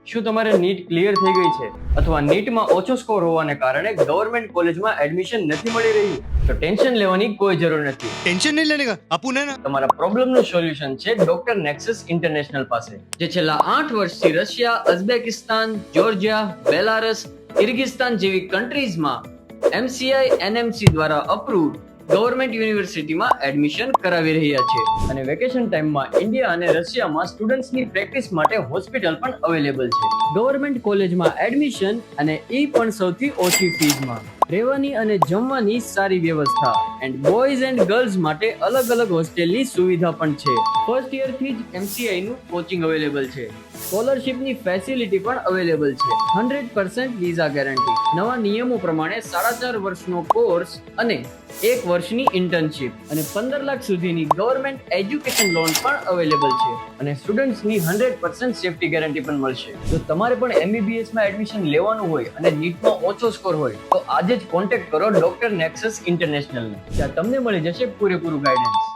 શું તમારે NEET clear થઈ ગઈ છે અથવા નીટમાં ઓછો સ્કોર હોવાને કારણે ગવર્મેન્ટ કોલેજમાં એડમિશન નથી મળી રહ્યું? તો ટેન્શન લેવાની કોઈ જરૂર નથી. टेंशन नहीं लेने का अपुन है ना. તમારા પ્રોબ્લેમનું સોલ્યુશન છે ડોક્ટર નેક્સસ ઇન્ટરનેશનલ પાસે, જે છેલ્લા 8 વર્ષથી રશિયા, અઝબેકિસ્તાન, જોર્જિયા, બેલારસ, કિર્ગિસ્તાન જેવી કન્ટ્રીઝમાં MCI NMC દ્વારા અપ્રૂવ્ડ ગવર્મેન્ટ યુનિવર્સિટીમાં એડમિશન કરાવી રહ્યા છે. અને વેકેશન ટાઈમમાં ઇન્ડિયા અને રશિયામાં સ્ટુડન્ટ્સની પ્રેક્ટિસ માટે હોસ્પિટલ પણ અવેલેબલ છે. ગવર્મેન્ટ કોલેજમાં એડમિશન અને પણ સૌથી ઓછી ફીઝમાં. રહેવાની અને જમવાની સારી વ્યવસ્થા એન્ડ બોયઝ એન્ડ ગર્લ્સ માટે અલગ અલગ હોસ્ટેલની સુવિધા પણ છે. ફર્સ્ટ યર થી જ MCI નું કોચિંગ અવેલેબલ છે. સ્કોલરશિપની ફેસિલિટી પણ અવેલેબલ છે. 100% વિઝા ગેરંટી. નવા નિયમો પ્રમાણે 4.5 વર્ષનો કોર્સ અને 1 વર્ષની ઇન્ટર્નશિપ અને 15 લાખ સુધીની ગવર્મેન્ટ એજ્યુકેશન લોન પણ અવેલેબલ છે. અને સ્ટુડન્ટ્સની 100% સેફ્ટી ગેરંટી પણ મળશે. જો તમારે પણ MBBS માં એડમિશન લેવાનું હોય અને નીટમાં ઓછો સ્કોર હોય તો આજે જ કોન્ટેક્ટ કરો ડોક્ટર નેક્સસ ઇન્ટરનેશનલને. ત્યાં તમને મળી જશે પૂરેપૂરું ગાઈડન્સ.